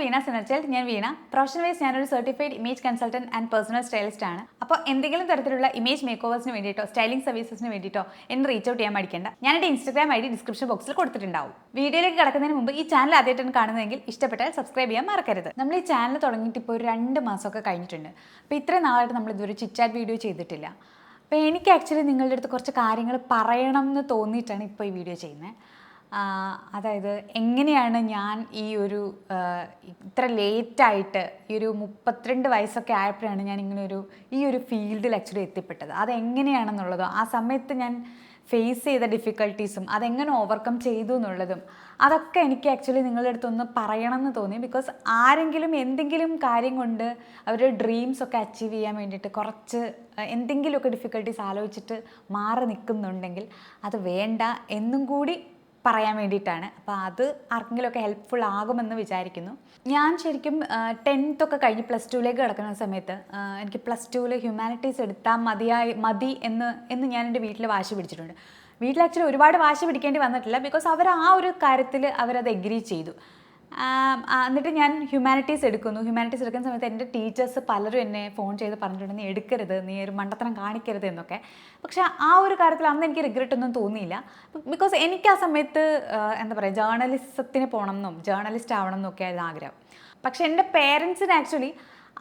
വീണ സിനർച്ചൽ ഞാൻ വീണ professional vice ഞാനൊരു certified image consultant and personal stylist ആണ്. അപ്പോൾ എന്തെങ്കിലും തരത്തിലുള്ള ഇമേജ് മേക്ക് ഓവേഴ്സിന് വേണ്ടിയിട്ടോ സ്റ്റൈലിംഗ് സർവീസസിന് വേണ്ടിയിട്ടോ എന്നെ റീച്ച് ഔട്ട് ചെയ്യാൻ മടിക്കേണ്ട. ഞാൻ എൻ്റെ ഇൻസ്റ്റാഗ്രാം ഐ ഡി ഡിസ്ക്രിപ്ഷൻ ബോക്സിൽ കൊടുത്തിട്ടുണ്ടാവും. വീഡിയോയിലേക്ക് കിടക്കുന്നതിന് മുമ്പ് ഈ ചാനൽ ആദ്യമായിട്ടാണ് കാണുന്നതെങ്കിൽ ഇഷ്ടപ്പെട്ടാൽ സബ്സ്ക്രൈബ് ചെയ്യാൻ മറക്കരുത്. നമ്മൾ ഈ ചാനൽ തുടങ്ങിയിട്ട് ഇപ്പോൾ ഒരു 2 മാസമൊക്കെ കഴിഞ്ഞിട്ടുണ്ട്. അപ്പോൾ ഇത്രയും നാളായിട്ട് നമ്മൾ ഇതൊരു ചിറ്റാറ്റ് വീഡിയോ ചെയ്തിട്ടില്ല. അപ്പോൾ എനിക്ക് ആക്ച്വലി നിങ്ങളുടെ അടുത്ത് കുറച്ച് കാര്യങ്ങൾ പറയണം എന്ന് തോന്നിയിട്ടാണ് ഇപ്പോൾ ഈ വീഡിയോ ചെയ്യുന്നത്. അതായത് എങ്ങനെയാണ് ഞാൻ ഈ ഒരു ഇത്ര ലേറ്റായിട്ട് ഈ ഒരു 32 വയസ്സൊക്കെ ആയപ്പോഴാണ് ഞാൻ ഈ ഒരു ഫീൽഡിൽ ആക്ച്വലി എത്തിപ്പെട്ടത്. അതെങ്ങനെയാണെന്നുള്ളതോ ആ സമയത്ത് ഞാൻ ഫേസ് ചെയ്ത ഡിഫിക്കൽട്ടീസും അതെങ്ങനെ ഓവർകം ചെയ്തു എന്നുള്ളതും അതൊക്കെ എനിക്ക് ആക്ച്വലി നിങ്ങളുടെ അടുത്തൊന്ന് പറയണം എന്ന് തോന്നി. ബിക്കോസ് ആരെങ്കിലും എന്തെങ്കിലും കാര്യം കൊണ്ട് അവരുടെ ഡ്രീംസ് ഒക്കെ അച്ചീവ് ചെയ്യാൻ വേണ്ടിയിട്ട് കുറച്ച് എന്തെങ്കിലുമൊക്കെ ഡിഫിക്കൽട്ടീസ് ആലോചിച്ചിട്ട് മാറി നിൽക്കുന്നുണ്ടെങ്കിൽ അത് വേണ്ട എന്നും കൂടി പറയാൻ വേണ്ടിയിട്ടാണ്. അപ്പോൾ അത് ആർക്കെങ്കിലുമൊക്കെ ഹെൽപ്ഫുൾ ആകുമെന്ന് വിചാരിക്കുന്നു. ഞാൻ ശരിക്കും 10th ഒക്കെ കഴിഞ്ഞ് +2ലേക്ക് കിടക്കുന്ന സമയത്ത് എനിക്ക് +2 ഹ്യൂമാനിറ്റീസ് എടുത്താൽ മതി എന്ന് ഞാൻ എൻ്റെ വീട്ടിൽ വാശി പിടിച്ചിട്ടുണ്ട്. വീട്ടിൽ ആക്ച്വലി ഒരുപാട് വാശി പിടിക്കേണ്ടി വന്നിട്ടില്ല. ബിക്കോസ് അവർ ആ ഒരു കാര്യത്തിൽ അവരത് എഗ്രി ചെയ്തു. എന്നിട്ട് ഞാൻ ഹ്യൂമാനിറ്റീസ് എടുക്കുന്ന സമയത്ത് എൻ്റെ ടീച്ചേഴ്സ് പലരും എന്നെ ഫോൺ ചെയ്ത് പറഞ്ഞിട്ടുണ്ട്, നീ എടുക്കരുത്, നീ ഒരു മണ്ടത്തരം കാണിക്കരുത് എന്നൊക്കെ. പക്ഷെ ആ ഒരു കാര്യത്തിൽ അന്ന് എനിക്ക് റിഗ്രറ്റ് ഒന്നും തോന്നിയില്ല. ബിക്കോസ് എനിക്ക് ആ സമയത്ത് എന്താ പറയുക, ജേർണലിസത്തിന് പോകണം എന്നും ജേർണലിസ്റ്റ് ആവണം എന്നൊക്കെ ആയിരുന്നു ആഗ്രഹം. പക്ഷെ എൻ്റെ പേരൻസിന് ആക്ച്വലി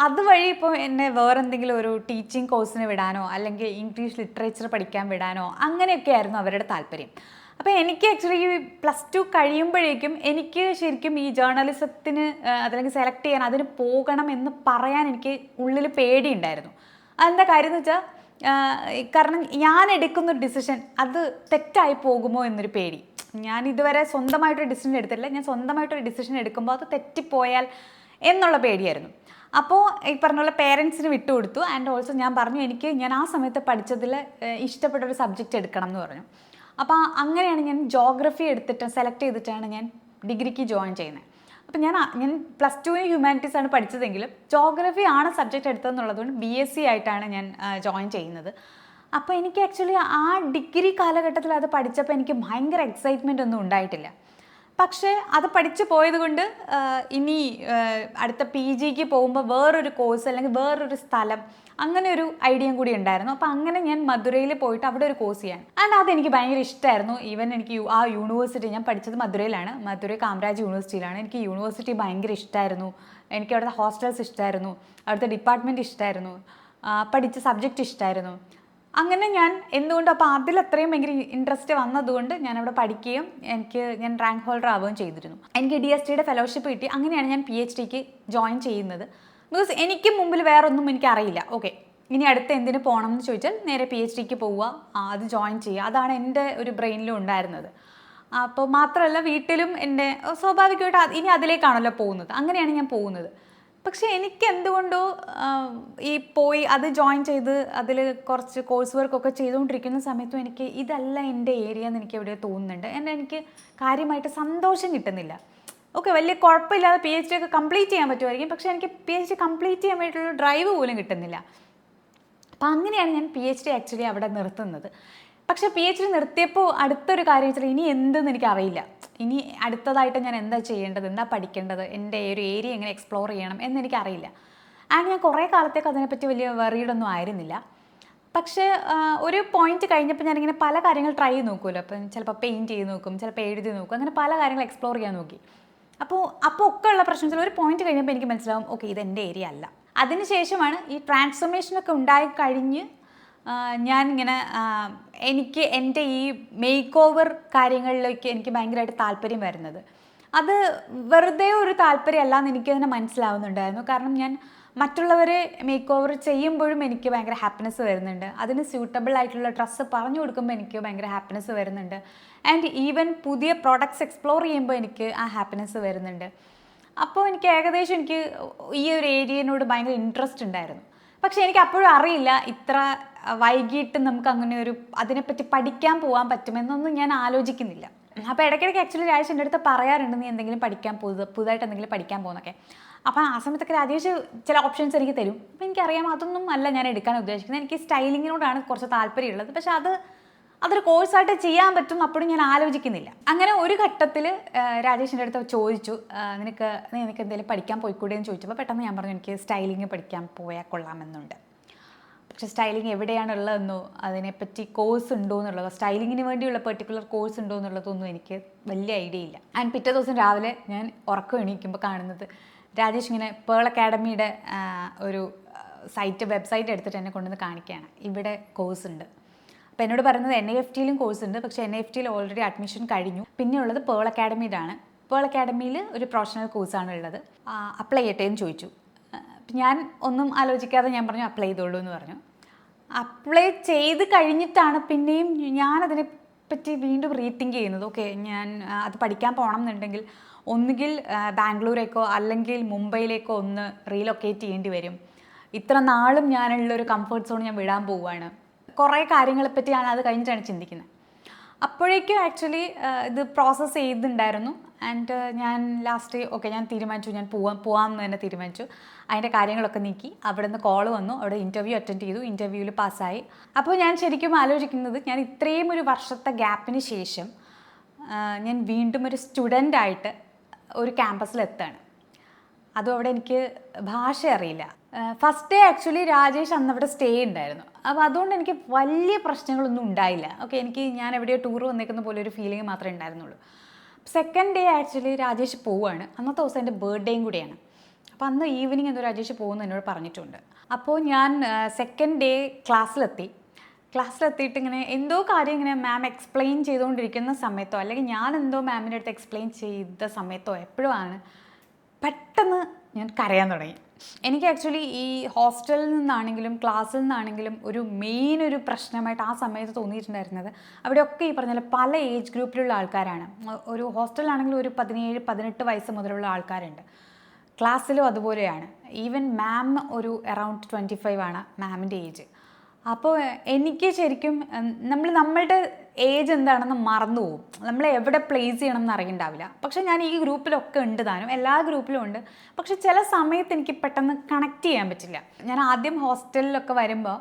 അതുവഴി ഇപ്പോൾ എന്നെ വേറെന്തെങ്കിലും ഒരു ടീച്ചിങ് കോഴ്സിന് വിടാനോ അല്ലെങ്കിൽ ഇംഗ്ലീഷ് ലിറ്ററേച്ചർ പഠിക്കാൻ വിടാനോ അങ്ങനെയൊക്കെ ആയിരുന്നു അവരുടെ താല്പര്യം. അപ്പോൾ എനിക്ക് ആക്ച്വലി ഈ +2 കഴിയുമ്പോഴേക്കും എനിക്ക് ശരിക്കും ഈ ജേർണലിസത്തിന് അതല്ലെങ്കിൽ സെലക്ട് ചെയ്യാൻ അതിന് പോകണം എന്ന് പറയാൻ എനിക്ക് ഉള്ളിൽ പേടിയുണ്ടായിരുന്നു. അതെന്താ കാര്യം എന്ന് വെച്ചാൽ കാരണം ഞാൻ എടുക്കുന്നൊരു ഡിസിഷൻ അത് തെറ്റായി പോകുമോ എന്നൊരു പേടി. ഞാൻ ഇതുവരെ സ്വന്തമായിട്ടൊരു ഡിസിഷൻ എടുത്തിട്ടില്ല. ഞാൻ സ്വന്തമായിട്ടൊരു ഡിസിഷൻ എടുക്കുമ്പോൾ അത് തെറ്റിപ്പോയാൽ എന്നുള്ള പേടിയായിരുന്നു. അപ്പോൾ ഈ പറഞ്ഞ പേരൻസിന് വിട്ടുകൊടുത്തു. ആൻഡ് ഓൾസോ ഞാൻ പറഞ്ഞു ഞാൻ ആ സമയത്ത് പഠിച്ചതിൽ ഇഷ്ടപ്പെട്ട ഒരു സബ്ജക്റ്റ് എടുക്കണം എന്ന് പറഞ്ഞു. അപ്പോൾ അങ്ങനെയാണ് ഞാൻ ജോഗ്രഫി സെലക്ട് ചെയ്തിട്ടാണ് ഞാൻ ഡിഗ്രിക്ക് ജോയിൻ ചെയ്യുന്നത്. അപ്പോൾ ഞാൻ +2 ഹ്യൂമാനിറ്റീസാണ് പഠിച്ചതെങ്കിലും ജോഗ്രഫി ആണ് സബ്ജക്റ്റ് എടുത്തതെന്നുള്ളതുകൊണ്ട് BSc ആയിട്ടാണ് ഞാൻ ജോയിൻ ചെയ്യുന്നത്. അപ്പോൾ എനിക്ക് ആക്ച്വലി ആ ഡിഗ്രി കാലഘട്ടത്തിൽ അത് പഠിച്ചപ്പോൾ എനിക്ക് ഭയങ്കര എക്സൈറ്റ്മെൻ്റ് ഒന്നും ഉണ്ടായിട്ടില്ല. പക്ഷേ അത് പഠിച്ചു പോയത് കൊണ്ട് ഇനി അടുത്ത PGക്ക് പോകുമ്പോൾ വേറൊരു കോഴ്സ് അല്ലെങ്കിൽ വേറൊരു സ്ഥലം അങ്ങനെ ഒരു ഐഡിയയും കൂടി ഉണ്ടായിരുന്നു. അപ്പോൾ അങ്ങനെ ഞാൻ മധുരയിൽ പോയിട്ട് അവിടെ ഒരു കോഴ്സ് ചെയ്യാൻ. ആൻഡ് അതെനിക്ക് ഭയങ്കര ഇഷ്ടമായിരുന്നു. ഈവൻ എനിക്ക് ആ യൂണിവേഴ്സിറ്റി, ഞാൻ പഠിച്ചത് മധുരയിലാണ്, മധുരൈ കാമരാജ് യൂണിവേഴ്സിറ്റിയിലാണ്. എനിക്ക് യൂണിവേഴ്സിറ്റി ഭയങ്കര ഇഷ്ടമായിരുന്നു. എനിക്ക് അവിടുത്തെ ഹോസ്റ്റൽസ് ഇഷ്ടമായിരുന്നു, അവിടുത്തെ ഡിപ്പാർട്ട്മെൻറ്റ് ഇഷ്ടമായിരുന്നു, പഠിച്ച സബ്ജക്റ്റ് ഇഷ്ടമായിരുന്നു. അങ്ങനെ ഞാൻ എന്തുകൊണ്ടും അപ്പോൾ അതിലത്രയും ഭയങ്കര ഇൻട്രസ്റ്റ് വന്നതുകൊണ്ട് ഞാനവിടെ പഠിക്കുകയും ഞാൻ റാങ്ക് ഹോൾഡർ ആവുകയും ചെയ്തിരുന്നു. എനിക്ക് DSTയുടെ ഫെലോഷിപ്പ് കിട്ടി. അങ്ങനെയാണ് ഞാൻ PhDക്ക് ജോയിൻ ചെയ്യുന്നത്. ബിക്കോസ് എനിക്ക് മുമ്പിൽ വേറെ ഒന്നും എനിക്കറിയില്ല. ഓക്കെ, ഇനി അടുത്ത് എന്തിനു പോകണം എന്ന് ചോദിച്ചാൽ നേരെ PhDക്ക് പോവുക, അത് ജോയിൻ ചെയ്യുക, അതാണ് എൻ്റെ ഒരു ബ്രെയിനിലും ഉണ്ടായിരുന്നത്. അപ്പോൾ മാത്രമല്ല വീട്ടിലും എൻ്റെ സ്വാഭാവികമായിട്ട് ഇനി അതിലേക്കാണല്ലോ പോകുന്നത്. അങ്ങനെയാണ് ഞാൻ പോകുന്നത്. പക്ഷേ എനിക്ക് എന്തുകൊണ്ടോ അത് ജോയിൻ ചെയ്ത് അതിൽ കുറച്ച് കോഴ്സ് വർക്കൊക്കെ ചെയ്തുകൊണ്ടിരിക്കുന്ന സമയത്തും എനിക്ക് ഇതല്ല എൻ്റെ ഏരിയ എന്ന് എനിക്ക് എവിടെയോ തോന്നുന്നുണ്ട്. എനിക്ക് കാര്യമായിട്ട് സന്തോഷം കിട്ടുന്നില്ല. ഓക്കെ, വലിയ കുഴപ്പമില്ലാതെ PhD ഒക്കെ കംപ്ലീറ്റ് ചെയ്യാൻ പറ്റുമായിരിക്കും, പക്ഷേ എനിക്ക് PhD കംപ്ലീറ്റ് ചെയ്യാൻ വേണ്ടിയിട്ടുള്ള ഡ്രൈവ് പോലും കിട്ടുന്നില്ല. അപ്പം അങ്ങനെയാണ് ഞാൻ PhD ആക്ച്വലി അവിടെ നിർത്തുന്നത്. പക്ഷേ PhD നിർത്തിയപ്പോൾ അടുത്തൊരു കാര്യം വെച്ചാൽ ഇനി എന്തെന്ന് എനിക്കറിയില്ല. ഇനി അടുത്തതായിട്ട് ഞാൻ എന്താ ചെയ്യേണ്ടത്, എന്താ പഠിക്കേണ്ടത്, എൻ്റെ ഒരു ഏരിയ എങ്ങനെ എക്സ്പ്ലോർ ചെയ്യണം എന്നെനിക്കറിയില്ല. ആൻഡ് ഞാൻ കുറേ കാലത്തേക്ക് അതിനെപ്പറ്റി വലിയ വെറീഡൊന്നും ആയിരുന്നില്ല. പക്ഷേ ഒരു പോയിന്റ് കഴിഞ്ഞപ്പോൾ ഞാനിങ്ങനെ പല കാര്യങ്ങൾ ട്രൈ ചെയ്ത് നോക്കുമല്ലോ. അപ്പം ചിലപ്പോൾ പെയിൻറ്റ് ചെയ്ത് നോക്കും, ചിലപ്പോൾ എഴുതി നോക്കും, അങ്ങനെ പല കാര്യങ്ങൾ എക്സ്പ്ലോർ ചെയ്യാൻ നോക്കി. അപ്പോൾ ഒക്കെ ഉള്ള പ്രശ്നം വെച്ചാൽ ഒരു പോയിന്റ് കഴിഞ്ഞപ്പോൾ എനിക്ക് മനസ്സിലാവും, ഓക്കെ, ഇതെൻ്റെ ഏരിയ അല്ല. അതിനുശേഷമാണ് ഈ ട്രാൻസ്ഫോർമേഷനൊക്കെ ഉണ്ടായി കഴിഞ്ഞ് ഞാനിങ്ങനെ എനിക്ക് എൻ്റെ ഈ മേക്ക് ഓവർ കാര്യങ്ങളിലേക്ക് എനിക്ക് ഭയങ്കരമായിട്ട് താല്പര്യം വരുന്നത്. അത് വെറുതെ ഒരു താല്പര്യമല്ല എന്ന് എനിക്ക് തന്നെ മനസ്സിലാവുന്നുണ്ടായിരുന്നു. കാരണം ഞാൻ മറ്റുള്ളവരെ മേക്ക് ഓവർ ചെയ്യുമ്പോഴും എനിക്ക് ഭയങ്കര ഹാപ്പിനെസ് വരുന്നുണ്ട്. അതിന് സ്യൂട്ടബിൾ ആയിട്ടുള്ള ഡ്രസ്സ് പറഞ്ഞു കൊടുക്കുമ്പോൾ എനിക്ക് ഭയങ്കര ഹാപ്പിനെസ് വരുന്നുണ്ട്. ആൻഡ് ഈവൻ പുതിയ പ്രോഡക്ട്സ് എക്സ്പ്ലോർ ചെയ്യുമ്പോൾ എനിക്ക് ആ ഹാപ്പിനെസ് വരുന്നുണ്ട്. അപ്പോൾ എനിക്ക് ഏകദേശം ഈ ഒരു ഏരിയനോട് ഭയങ്കര ഇൻട്രസ്റ്റ് ഉണ്ടായിരുന്നു. പക്ഷെ എനിക്ക് അപ്പോഴും അറിയില്ല ഇത്ര വൈകിട്ട് നമുക്ക് അങ്ങനെ അതിനെപ്പറ്റി പഠിക്കാൻ പോകാൻ പറ്റുമെന്നൊന്നും ഞാൻ ആലോചിക്കുന്നില്ല. അപ്പോൾ ഇടയ്ക്കിടയ്ക്ക് ആക്ച്വലി രാജേഷ് എൻ്റെ അടുത്ത് പറയാറുണ്ട്, നീ എന്തെങ്കിലും പുതുതായിട്ട് എന്തെങ്കിലും പഠിക്കാൻ പോകുന്നൊക്കെ. അപ്പോൾ ആ സമയത്തൊക്കെ രാജേഷ് ചില ഓപ്ഷൻസ് എനിക്ക് തരും. അപ്പോൾ എനിക്കറിയാം അതൊന്നും അല്ല ഞാൻ എടുക്കാൻ ഉദ്ദേശിക്കുന്നത്. എനിക്ക് സ്റ്റൈലിങ്ങിനോടാണ് കുറച്ച് താല്പര്യമുള്ളത്. പക്ഷെ അതൊരു കോഴ്സായിട്ട് ചെയ്യാൻ പറ്റും അപ്പോഴും ഞാൻ ആലോചിക്കുന്നില്ല. അങ്ങനെ ഒരു ഘട്ടത്തിൽ രാജേഷിൻ്റെ അടുത്ത് ചോദിച്ചു, നിനക്ക് എന്തെങ്കിലും പഠിക്കാൻ പോയിക്കൂടെ എന്ന് ചോദിച്ചപ്പോൾ പെട്ടെന്ന് ഞാൻ പറഞ്ഞു എനിക്ക് സ്റ്റൈലിങ് പഠിക്കാൻ പോയാൽ കൊള്ളാമെന്നുണ്ട്. പക്ഷേ സ്റ്റൈലിങ് എവിടെയാണുള്ളതെന്നോ അതിനെപ്പറ്റി കോഴ്സ് ഉണ്ടോ എന്നുള്ളതോ സ്റ്റൈലിങ്ങിന് വേണ്ടിയുള്ള പെർട്ടിക്കുലർ കോഴ്സ് ഉണ്ടോ എന്നുള്ളതൊന്നും എനിക്ക് വലിയ ഐഡിയ ഇല്ല. ആൻഡ് പിറ്റേ ദിവസം രാവിലെ ഞാൻ ഉറക്കം എണീക്കുമ്പോൾ കാണുന്നത് രാജേഷ് ഇങ്ങനെ പേൾ അക്കാഡമിയുടെ ഒരു വെബ്സൈറ്റ് എടുത്തിട്ട് എന്നെ കൊണ്ടുവന്ന് കാണിക്കുകയാണ്, ഇവിടെ കോഴ്സ് ഉണ്ട്. അപ്പോൾ എന്നോട് പറയുന്നത് NIFTയിലും കോഴ്സ് ഉണ്ട്, പക്ഷേ NIFTയിൽ ഓൾറെഡി അഡ്മിഷൻ കഴിഞ്ഞു. പിന്നെ ഉള്ളത് പേൾ അക്കാഡമിയിലാണ്. പേൾ അക്കാഡമിയിൽ ഒരു പ്രൊഫഷണൽ കോഴ്സാണ് ഉള്ളത്, അപ്ലൈ ചെയ്യട്ടെ എന്ന് ചോദിച്ചു. ഞാൻ ഒന്നും ആലോചിക്കാതെ ഞാൻ പറഞ്ഞു അപ്ലൈ ചെയ്തോളൂ എന്ന് പറഞ്ഞു. അപ്ലൈ ചെയ്ത് കഴിഞ്ഞിട്ടാണ് പിന്നെയും ഞാനതിനെ പറ്റി വീണ്ടും റീതിങ്ക് ചെയ്യുന്നത്. ഓക്കെ, ഞാൻ അത് പഠിക്കാൻ പോകണം എന്നുണ്ടെങ്കിൽ ഒന്നുകിൽ ബാംഗ്ലൂരേക്കോ അല്ലെങ്കിൽ മുംബൈയിലേക്കോ ഒന്ന് റീലൊക്കേറ്റ് ചെയ്യേണ്ടി വരും. ഇത്ര നാളും ഞാനുള്ളൊരു കംഫർട്ട് സോൺ ഞാൻ വിടാൻ പോവുകയാണ്. കുറേ കാര്യങ്ങളെപ്പറ്റി ഞാൻ അത് കഴിഞ്ഞിട്ടാണ് ചിന്തിക്കുന്നത്. അപ്പോഴേക്കും ആക്ച്വലി ഇത് പ്രോസസ്സ് ചെയ്തിട്ടുണ്ടായിരുന്നു. ആൻഡ് ഞാൻ ലാസ്റ്റ് ഓക്കെ ഞാൻ തീരുമാനിച്ചു, ഞാൻ പോവാമെന്ന് തന്നെ തീരുമാനിച്ചു. അതിൻ്റെ കാര്യങ്ങളൊക്കെ നീക്കി. അവിടെ നിന്ന് കോൾ വന്നു, അവിടെ ഇൻ്റർവ്യൂ അറ്റൻഡ് ചെയ്തു, ഇൻ്റർവ്യൂവിൽ പാസ്സായി. അപ്പോൾ ഞാൻ ശരിക്കും ആലോചിക്കുന്നത്, ഞാൻ ഇത്രയും ഒരു വർഷത്തെ ഗ്യാപ്പിന് ശേഷം ഞാൻ വീണ്ടും ഒരു സ്റ്റുഡൻ്റായിട്ട് ഒരു ക്യാമ്പസിലെത്താണ്. അതും അവിടെ എനിക്ക് ഭാഷ അറിയില്ല. ഫസ്റ്റ് ഡേ ആക്ച്വലി രാജേഷ് അന്ന് അവിടെ സ്റ്റേ ഉണ്ടായിരുന്നു. അപ്പോൾ അതുകൊണ്ട് എനിക്ക് വലിയ പ്രശ്നങ്ങളൊന്നും ഉണ്ടായില്ല. ഓക്കെ, ഞാൻ എവിടെയോ ടൂർ വന്നേക്കുന്ന പോലെ ഒരു ഫീലിംഗ് മാത്രമേ ഉണ്ടായിരുന്നുള്ളൂ. സെക്കൻഡ് ഡേ ആക്ച്വലി രാജേഷ് പോവുകയാണ്. അന്നത്തെ ദിവസം എൻ്റെ ബർത്ത്ഡേയും കൂടിയാണ്. അപ്പോൾ അന്ന് ഈവനിങ് എന്തോ രാജേഷ് പോകുമെന്ന് എന്നോട് പറഞ്ഞിട്ടുണ്ട്. അപ്പോൾ ഞാൻ സെക്കൻഡ് ഡേ ക്ലാസ്സിലെത്തിയിട്ട് ഇങ്ങനെ എന്തോ കാര്യം ഇങ്ങനെ മാം എക്സ്പ്ലെയിൻ ചെയ്തുകൊണ്ടിരിക്കുന്ന സമയത്തോ അല്ലെങ്കിൽ ഞാൻ എന്തോ മാമിൻ്റെ അടുത്ത് എക്സ്പ്ലെയിൻ ചെയ്ത സമയത്തോ എപ്പോഴുമാണ് പെട്ടെന്ന് ഞാൻ കരയാൻ തുടങ്ങി. എനിക്ക് ആക്ച്വലി ഈ ഹോസ്റ്റലിൽ നിന്നാണെങ്കിലും ക്ലാസ്സിൽ നിന്നാണെങ്കിലും ഒരു പ്രശ്നമായിട്ട് ആ സമയത്ത് തോന്നിയിട്ടുണ്ടായിരുന്നത്, അവിടെയൊക്കെ ഈ പറഞ്ഞ പല ഏജ് ഗ്രൂപ്പിലുള്ള ആൾക്കാരാണ്. ഒരു ഹോസ്റ്റലിലാണെങ്കിലും ഒരു 17-18 വയസ്സ് മുതലുള്ള ആൾക്കാരുണ്ട്. ക്ലാസ്സിലും അതുപോലെയാണ്. ഈവൻ മാം ഒരു അറൗണ്ട് 25 ആണ് മാമിൻ്റെ ഏജ്. അപ്പോൾ എനിക്ക് ശരിക്കും നമ്മളുടെ ഏജ് എന്താണെന്ന് മറന്നു പോകും. നമ്മളെ എവിടെ പ്ലേസ് ചെയ്യണം എന്ന് അറിയണ്ടാവില്ല. പക്ഷെ ഞാൻ ഈ ഗ്രൂപ്പിലൊക്കെ ഉണ്ട് താനും, എല്ലാ ഗ്രൂപ്പിലും ഉണ്ട്. പക്ഷെ ചില സമയത്ത് എനിക്ക് പെട്ടെന്ന് കണക്ട് ചെയ്യാൻ പറ്റില്ല. ഞാൻ ആദ്യം ഹോസ്റ്റലിലൊക്കെ വരുമ്പോൾ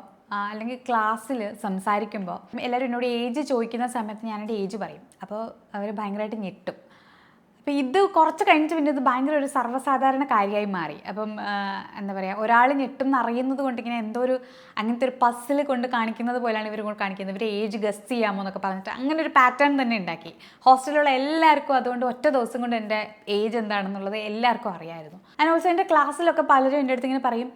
അല്ലെങ്കിൽ ക്ലാസ്സിൽ സംസാരിക്കുമ്പോൾ എല്ലാവരും എന്നോട് ഏജ് ചോദിക്കുന്ന സമയത്ത് ഞാനെൻ്റെ ഏജ് പറയും. അപ്പോൾ അവർ ഭയങ്കരമായിട്ട് ഞെട്ടും. അപ്പോൾ ഇത് കുറച്ച് കഴിഞ്ഞിട്ട് പിന്നെ ഇത് ഭയങ്കര ഒരു സർവ്വസാധാരണ കാര്യമായി മാറി. അപ്പം എന്താ പറയുക, ഒരാൾ ഞെട്ടും എന്നറിയുന്നത് കൊണ്ട് ഇങ്ങനെ എന്തോ അങ്ങനത്തെ ഒരു പസ്സിൽ കൊണ്ട് കാണിക്കുന്നത് പോലെയാണ് ഇവർ കാണിക്കുന്നത്. ഇവർ ഏജ് ഗസ്റ്റ് ചെയ്യാമോ എന്നൊക്കെ പറഞ്ഞിട്ട് അങ്ങനെ ഒരു പാറ്റേൺ തന്നെ ഉണ്ടാക്കി. ഹോസ്റ്റലിലുള്ള എല്ലാവർക്കും അതുകൊണ്ട് ഒറ്റ ദിവസം കൊണ്ട് എൻ്റെ ഏജ് എന്താണെന്നുള്ളത് എല്ലാവർക്കും അറിയാമായിരുന്നു. ആൻഡ് ഓൾസോ എൻ്റെ ക്ലാസ്സിലൊക്കെ പലരും എൻ്റെ അടുത്ത് ഇങ്ങനെ പറയും,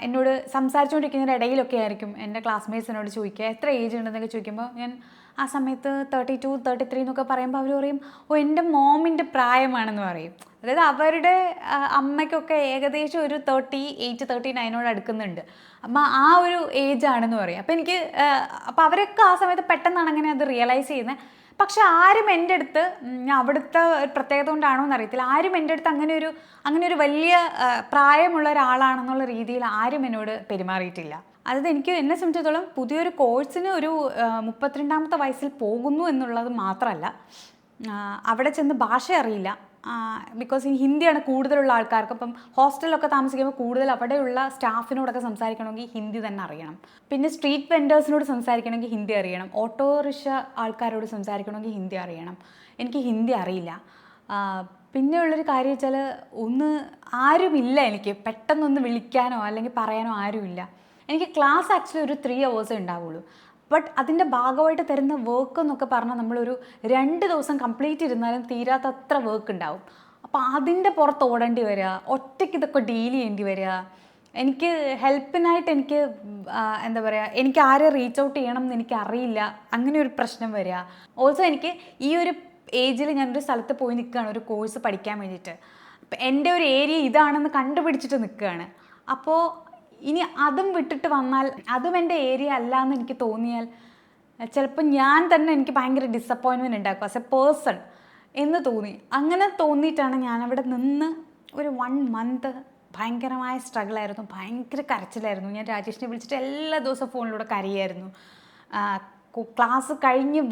എന്നോട് സംസാരിച്ചുകൊണ്ടിരിക്കുന്നതിൻ്റെ ഇടയിലൊക്കെ ആയിരിക്കും എൻ്റെ ക്ലാസ്മേറ്റ്സ് എന്നോട് ചോദിക്കുക എത്ര ഏജ് ഉണ്ടെന്നൊക്കെ ചോദിക്കുമ്പോൾ ഞാൻ ആ സമയത്ത് 32, 33 എന്നൊക്കെ പറയുമ്പോൾ അവർ പറയും എൻ്റെ മോമിൻ്റെ പ്രായമാണെന്ന് പറയും. അതായത് അവരുടെ അമ്മയ്ക്കൊക്കെ ഏകദേശം ഒരു 38, 39 അടുക്കുന്നുണ്ട്. അപ്പം ആ ഒരു ഏജ് ആണെന്ന് പറയും. അപ്പോൾ അവരൊക്കെ ആ സമയത്ത് പെട്ടെന്നാണ് അങ്ങനെ അത് റിയലൈസ് ചെയ്യുന്നത്. പക്ഷെ ആരും എൻ്റെ അടുത്ത്, അവിടുത്തെ പ്രത്യേകത കൊണ്ടാണോ എന്നറിയത്തില്ല, ആരും എൻ്റെ അടുത്ത് അങ്ങനെ ഒരു വലിയ പ്രായമുള്ള ഒരാളാണെന്നുള്ള രീതിയിൽ ആരും എന്നോട് പെരുമാറിയിട്ടില്ല. അതായത് എന്നെ സംബന്ധിച്ചിടത്തോളം പുതിയൊരു കോഴ്സിന് ഒരു 32ാമത്തെ വയസ്സിൽ പോകുന്നു എന്നുള്ളത് മാത്രമല്ല, അവിടെ ചെന്ന് ഭാഷ അറിയില്ല. ബിക്കോസ് ഈ ഹിന്ദിയാണ് കൂടുതലുള്ള ആൾക്കാർക്ക്. അപ്പം ഹോസ്റ്റലിലൊക്കെ താമസിക്കുമ്പോൾ കൂടുതൽ അവിടെയുള്ള സ്റ്റാഫിനോടൊക്കെ സംസാരിക്കണമെങ്കിൽ ഹിന്ദി തന്നെ അറിയണം. പിന്നെ സ്ട്രീറ്റ് വെൻഡേഴ്സിനോട് സംസാരിക്കണമെങ്കിൽ ഹിന്ദി അറിയണം. ഓട്ടോറിക്ഷ ആൾക്കാരോട് സംസാരിക്കണമെങ്കിൽ ഹിന്ദി അറിയണം. എനിക്ക് ഹിന്ദി അറിയില്ല. പിന്നെ ഉള്ളൊരു കാര്യം വെച്ചാൽ ആരുമില്ല എനിക്ക് പെട്ടെന്നൊന്ന് വിളിക്കാനോ അല്ലെങ്കിൽ പറയാനോ ആരുമില്ല. എനിക്ക് ക്ലാസ് ആക്ച്വലി ഒരു 3 hours ഉണ്ടാവുള്ളൂ. ബട്ട് അതിൻ്റെ ഭാഗമായിട്ട് തരുന്ന വർക്ക് എന്നൊക്കെ പറഞ്ഞാൽ നമ്മളൊരു 2 ദിവസം കംപ്ലീറ്റ് ഇരുന്നാലും തീരാത്തത്ര വർക്ക് ഉണ്ടാവും. അപ്പോൾ അതിൻ്റെ പുറത്ത് ഓടേണ്ടി വരിക, ഒറ്റയ്ക്ക് ഇതൊക്കെ ഡീൽ ചെയ്യേണ്ടി വരിക. എനിക്ക് ഹെൽപ്പിനായിട്ട് എന്താ പറയുക, എനിക്ക് ആരെ റീച്ച് ഔട്ട് ചെയ്യണം എന്ന് എനിക്ക് അറിയില്ല, അങ്ങനെ ഒരു പ്രശ്നം വരിക. ഓൾസോ എനിക്ക് ഈ ഒരു ഏജിൽ ഞാനൊരു സ്ഥലത്ത് പോയി നിൽക്കുകയാണ് ഒരു കോഴ്സ് പഠിക്കാൻ വേണ്ടിയിട്ട്. അപ്പം എൻ്റെ ഒരു ഏരിയ ഇതാണെന്ന് കണ്ടുപിടിച്ചിട്ട് നിൽക്കുകയാണ്. അപ്പോൾ ഇനി അതും വിട്ടിട്ട് വന്നാൽ അതും എൻ്റെ ഏരിയ അല്ല എന്ന് എനിക്ക് തോന്നിയാൽ ചിലപ്പോൾ ഞാൻ തന്നെ എനിക്ക് ഭയങ്കര ഡിസപ്പോയിൻമെൻറ്റ് ഉണ്ടാക്കും ആസ് എ പേഴ്സൺ എന്ന് തോന്നി. അങ്ങനെ തോന്നിയിട്ടാണ് ഞാനവിടെ നിന്ന് ഒരു 1 month ഭയങ്കരമായ സ്ട്രഗിളായിരുന്നു, ഭയങ്കര കരച്ചിലായിരുന്നു. ഞാൻ രാജേഷിനെ വിളിച്ചിട്ട് എല്ലാ ദിവസവും ഫോണിലൂടെ കരയായിരുന്നു. ക്ലാസ് കഴിഞ്ഞ്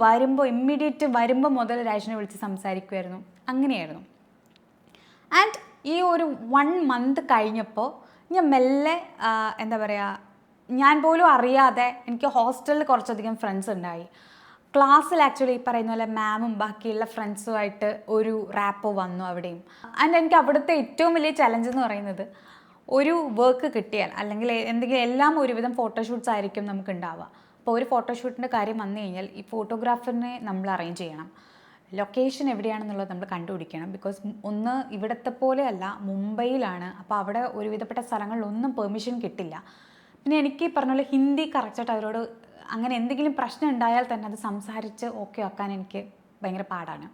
ഇമ്മീഡിയറ്റ് വരുമ്പോൾ മുതൽ രാജേഷിനെ വിളിച്ച് സംസാരിക്കുമായിരുന്നു. അങ്ങനെയായിരുന്നു. ആൻഡ് ഈ ഒരു 1 month കഴിഞ്ഞപ്പോൾ ഞാൻ മെല്ലെ എന്താ പറയുക, ഞാൻ പോലും അറിയാതെ എനിക്ക് ഹോസ്റ്റലിൽ കുറച്ചധികം ഫ്രണ്ട്സ് ഉണ്ടായി. ക്ലാസ്സിൽ ആക്ച്വലി ഈ പറയുന്ന പോലെ മാമും ബാക്കിയുള്ള ഫ്രണ്ട്സുമായിട്ട് ഒരു റാപ്പ് വന്നു അവിടെയും. ആൻഡ് എനിക്ക് അവിടുത്തെ ഏറ്റവും വലിയ ചലഞ്ച് എന്ന് പറയുന്നത് ഒരു വർക്ക് കിട്ടിയാൽ അല്ലെങ്കിൽ എന്തെങ്കിലും എല്ലാം ഒരുവിധം ഫോട്ടോഷൂട്ട്സ് ആയിരിക്കും നമുക്ക് ഉണ്ടാവുക. അപ്പോൾ ഒരു ഫോട്ടോഷൂട്ടിൻ്റെ കാര്യം വന്നു കഴിഞ്ഞാൽ ഈ ഫോട്ടോഗ്രാഫറിനെ നമ്മൾ അറേഞ്ച് ചെയ്യണം, ലൊക്കേഷൻ എവിടെയാണെന്നുള്ളത് നമ്മൾ കണ്ടുപിടിക്കണം. ബിക്കോസ് ഒന്ന് ഇവിടുത്തെ പോലെയല്ല, മുംബൈയിലാണ്. അപ്പോൾ അവിടെ ഒരുവിധപ്പെട്ട സ്ഥലങ്ങളിലൊന്നും പെർമിഷൻ കിട്ടില്ല. പിന്നെ എനിക്ക് പറഞ്ഞ പോലെ ഹിന്ദി കറക്റ്റായിട്ട് അവരോട് അങ്ങനെ എന്തെങ്കിലും പ്രശ്നം ഉണ്ടായാൽ തന്നെ അത് സംസാരിച്ച് ഓക്കെ ആക്കാൻ എനിക്ക് ഭയങ്കര പാടാണ്.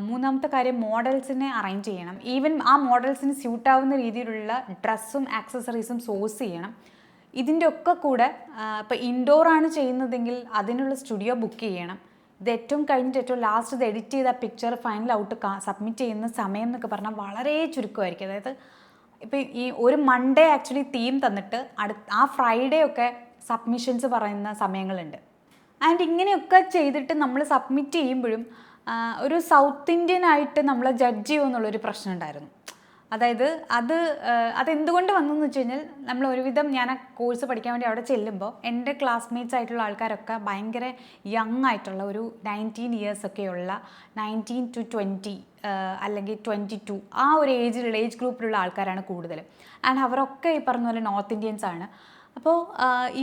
മൂന്നാമത്തെ കാര്യം മോഡൽസിനെ അറേഞ്ച് ചെയ്യണം. ഈവൻ ആ മോഡൽസിന് സ്യൂട്ടാവുന്ന രീതിയിലുള്ള ഡ്രസ്സും ആക്സസറീസും സോഴ്സ് ചെയ്യണം. ഇതിൻ്റെ ഒക്കെ കൂടെ ഇപ്പോൾ ഇൻഡോറാണ് ചെയ്യുന്നതെങ്കിൽ അതിനുള്ള സ്റ്റുഡിയോ ബുക്ക് ചെയ്യണം. ഇത് ഏറ്റവും കഴിഞ്ഞിട്ട് ഏറ്റവും ലാസ്റ്റ് ഇത് എഡിറ്റ് ചെയ്ത പിക്ചർ ഫൈനൽ ഔട്ട് സബ്മിറ്റ് ചെയ്യുന്ന സമയം എന്നൊക്കെ പറഞ്ഞാൽ വളരെ ചുരുക്കമായിരിക്കും. അതായത് ഇപ്പോൾ ഈ ഒരു മൺഡേ ആക്ച്വലി തീം തന്നിട്ട് ആ ഫ്രൈഡേ ഒക്കെ സബ്മിഷൻസ് പറയുന്ന സമയങ്ങളുണ്ട്. ആൻഡ് ഇങ്ങനെയൊക്കെ ചെയ്തിട്ട് നമ്മൾ സബ്മിറ്റ് ചെയ്യുമ്പോഴും ഒരു സൗത്ത് ഇന്ത്യൻ ആയിട്ട് നമ്മളെ ജഡ്ജ് ചെയ്യുമെന്നുള്ളൊരു പ്രശ്നം ഉണ്ടായിരുന്നു. അതായത് അതെന്തുകൊണ്ട് വന്നെന്ന് വെച്ച് കഴിഞ്ഞാൽ നമ്മൾ ഒരുവിധം ഞാൻ ആ കോഴ്സ് പഠിക്കാൻ വേണ്ടി അവിടെ ചെല്ലുമ്പോൾ എൻ്റെ ക്ലാസ്മേറ്റ്സ് ആയിട്ടുള്ള ആൾക്കാരൊക്കെ ഭയങ്കര യങ് ആയിട്ടുള്ള ഒരു 19 ഇയേഴ്സ് ഒക്കെയുള്ള 19 to 20 അല്ലെങ്കിൽ 22 ആ ഒരു ഏജ് ഗ്രൂപ്പിലുള്ള ആൾക്കാരാണ് കൂടുതലും. ആൻഡ് അവരൊക്കെ ഈ പറഞ്ഞ പോലെ നോർത്ത് ഇന്ത്യൻസ് ആണ്. അപ്പോൾ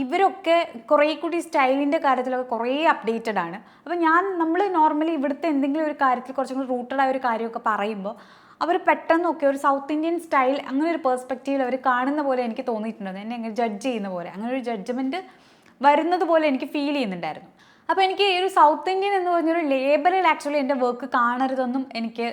ഇവരൊക്കെ കുറേ കൂടി സ്റ്റൈലിൻ്റെ കാര്യത്തിലൊക്കെ കുറേ അപ്ഡേറ്റഡ് ആണ്. അപ്പോൾ നമ്മൾ നോർമലി ഇവിടുത്തെ എന്തെങ്കിലും ഒരു കാര്യത്തിൽ കുറച്ചും കൂടി റൂട്ടഡ് ആയ ഒരു കാര്യമൊക്കെ പറയുമ്പോൾ അവർ പെട്ടെന്നൊക്കെ ഒരു സൗത്ത് ഇന്ത്യൻ സ്റ്റൈൽ അങ്ങനെ ഒരു പെർസ്പെക്റ്റീവിൽ അവർ കാണുന്ന പോലെ എനിക്ക് തോന്നിയിട്ടുണ്ട്. എന്നെ അങ്ങനെ ജഡ്ജ് ചെയ്യുന്ന പോലെ, അങ്ങനെ ഒരു ജഡ്ജ്മെൻറ്റ് വരുന്നത് പോലെ എനിക്ക് ഫീൽ ചെയ്യുന്നുണ്ടായിരുന്നു. അപ്പോൾ എനിക്ക് ഈ ഒരു സൗത്ത് ഇന്ത്യൻ എന്ന് പറഞ്ഞൊരു ലേബലിൽ ആക്ച്വലി എൻ്റെ വർക്ക് കാണരുതെന്നും എനിക്ക്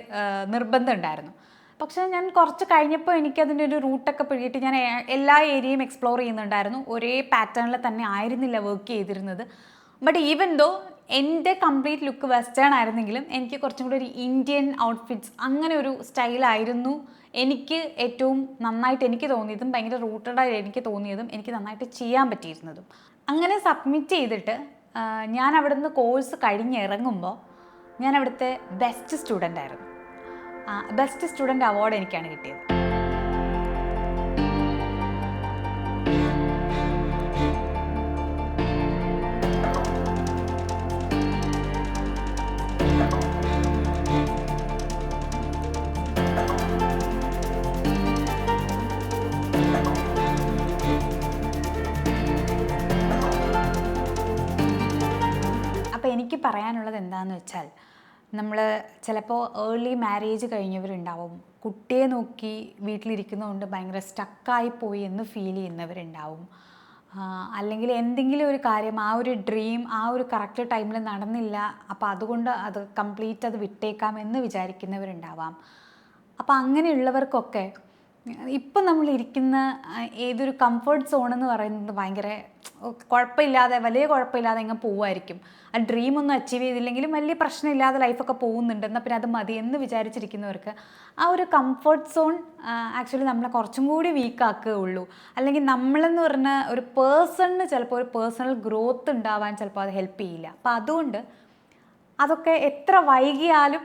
നിർബന്ധം ഉണ്ടായിരുന്നു. പക്ഷേ ഞാൻ കുറച്ച് കഴിഞ്ഞപ്പോൾ എനിക്കതിൻ്റെ ഒരു റൂട്ടൊക്കെ പിടിയിട്ട് ഞാൻ എല്ലാ ഏരിയയും എക്സ്പ്ലോർ ചെയ്യുന്നുണ്ടായിരുന്നു. ഒരേ പാറ്റേണിൽ തന്നെ ആയിരുന്നില്ല വർക്ക് ചെയ്തിരുന്നത്. ബട്ട് ഈവൻ ദോ എൻ്റെ കംപ്ലീറ്റ് ലുക്ക് വെസ്റ്റേൺ ആയിരുന്നെങ്കിലും എനിക്ക് കുറച്ചും കൂടി ഒരു ഇന്ത്യൻ ഔട്ട്ഫിറ്റ്സ് അങ്ങനെ ഒരു സ്റ്റൈലായിരുന്നു എനിക്ക് ഏറ്റവും നന്നായിട്ട് എനിക്ക് തോന്നിയതും ഭയങ്കര റൂട്ടഡായി എനിക്ക് തോന്നിയതും എനിക്ക് നന്നായിട്ട് ചെയ്യാൻ പറ്റിയിരുന്നതും. അങ്ങനെ സബ്മിറ്റ് ചെയ്തിട്ട് ഞാൻ അവിടുന്ന് കോഴ്സ് കഴിഞ്ഞിറങ്ങുമ്പോൾ ഞാൻ അവിടുത്തെ ബെസ്റ്റ് സ്റ്റുഡൻ്റ് ആയിരുന്നു. ബെസ്റ്റ് സ്റ്റുഡൻറ്റ് അവാർഡ് എനിക്കാണ് കിട്ടിയത്. അപ്പോൾ എനിക്ക് പറയാനുള്ളത് എന്താണെന്ന് വെച്ചാൽ, നമ്മൾ ചിലപ്പോൾ ഏർലി മാരേജ് കഴിഞ്ഞവരുണ്ടാവും, കുട്ടിയെ നോക്കി വീട്ടിലിരിക്കുന്നതുകൊണ്ട് ഭയങ്കര സ്റ്റക്കായി പോയി എന്ന് ഫീൽ ചെയ്യുന്നവരുണ്ടാവും. അല്ലെങ്കിൽ എന്തെങ്കിലും ഒരു കാര്യം ആ ഒരു ഡ്രീം ആ ഒരു കറക്റ്റ് ടൈമിൽ നടന്നില്ല, അപ്പോൾ അതുകൊണ്ട് അത് കംപ്ലീറ്റ് അത് വിട്ടേക്കാം എന്ന് വിചാരിക്കുന്നവരുണ്ടാവാം. അപ്പോൾ അങ്ങനെയുള്ളവർക്കൊക്കെ ഇപ്പം നമ്മളിരിക്കുന്ന ഏതൊരു കംഫർട്ട് സോൺ എന്ന് പറയുന്നത് ഭയങ്കര കുഴപ്പമില്ലാതെ വലിയ കുഴപ്പമില്ലാതെ ഇങ്ങനെ പോവുമായിരിക്കും. ആ ഡ്രീമൊന്നും അച്ചീവ് ചെയ്തില്ലെങ്കിലും വലിയ പ്രശ്നമില്ലാതെ ലൈഫൊക്കെ പോകുന്നുണ്ട്, എന്നാൽ പിന്നെ അത് മതി എന്ന് വിചാരിച്ചിരിക്കുന്നവർക്ക് ആ ഒരു കംഫർട്ട് സോൺ ആക്ച്വലി നമ്മളെ കുറച്ചും കൂടി വീക്കാക്കുകയുള്ളൂ. അല്ലെങ്കിൽ നമ്മളെന്ന് പറഞ്ഞ ഒരു പേഴ്സണിന് ചിലപ്പോൾ ഒരു പേഴ്സണൽ ഗ്രോത്ത് ഉണ്ടാവാൻ ചിലപ്പോൾ അത് ഹെൽപ്പ് ചെയ്യില്ല. അപ്പോൾ അതുകൊണ്ട് അതൊക്കെ എത്ര വൈകിയാലും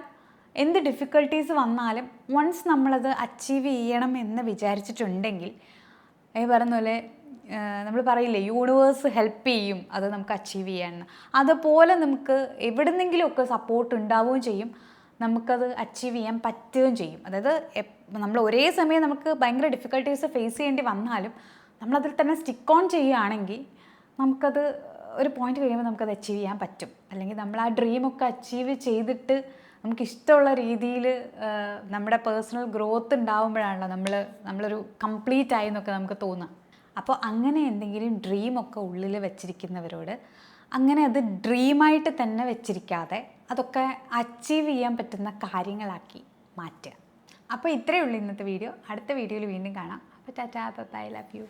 എന്ത് ഡിഫിക്കൽട്ടീസ് വന്നാലും വൺസ് നമ്മളത് അച്ചീവ് ചെയ്യണം എന്ന് വിചാരിച്ചിട്ടുണ്ടെങ്കിൽ പറഞ്ഞ പോലെ നമ്മൾ പറയില്ലേ, യൂണിവേഴ്സ് ഹെൽപ്പ് ചെയ്യും അത് നമുക്ക് അച്ചീവ് ചെയ്യാമെന്ന്. അതുപോലെ നമുക്ക് എവിടുന്നെങ്കിലുമൊക്കെ സപ്പോർട്ട് ഉണ്ടാവുകയും ചെയ്യും, നമുക്കത് അച്ചീവ് ചെയ്യാൻ പറ്റുകയും ചെയ്യും. അതായത് നമ്മൾ ഒരേ സമയം നമുക്ക് ഭയങ്കര ഡിഫിക്കൽട്ടീസ് ഫേസ് ചെയ്യേണ്ടി വന്നാലും നമ്മളതിൽ തന്നെ സ്റ്റിക്ക് ഓൺ ചെയ്യുകയാണെങ്കിൽ നമുക്കത് ഒരു പോയിന്റ് കഴിയുമ്പോൾ നമുക്കത് അച്ചീവ് ചെയ്യാൻ പറ്റും. അല്ലെങ്കിൽ നമ്മൾ ആ ഡ്രീമൊക്കെ അച്ചീവ് ചെയ്തിട്ട് നമുക്കിഷ്ടമുള്ള രീതിയിൽ നമ്മുടെ പേഴ്സണൽ ഗ്രോത്ത് ഉണ്ടാകുമ്പോഴാണല്ലോ നമ്മളൊരു കംപ്ലീറ്റ് ആയി എന്നൊക്കെ നമുക്ക് തോന്നുക. അപ്പോൾ അങ്ങനെ എന്തെങ്കിലും ഡ്രീമൊക്കെ ഉള്ളിൽ വെച്ചിരിക്കുന്നവരോട് അങ്ങനെ അത് ഡ്രീമായിട്ട് തന്നെ വെച്ചിരിക്കാതെ അതൊക്കെ അച്ചീവ് ചെയ്യാൻ പറ്റുന്ന കാര്യങ്ങളാക്കി മാറ്റുക. അപ്പോൾ ഇത്രയേ ഉള്ളൂ ഇന്നത്തെ വീഡിയോ. അടുത്ത വീഡിയോയിൽ വീണ്ടും കാണാം. അപ്പോൾ ടാറ്റാ, ബൈ, ലവ് യു.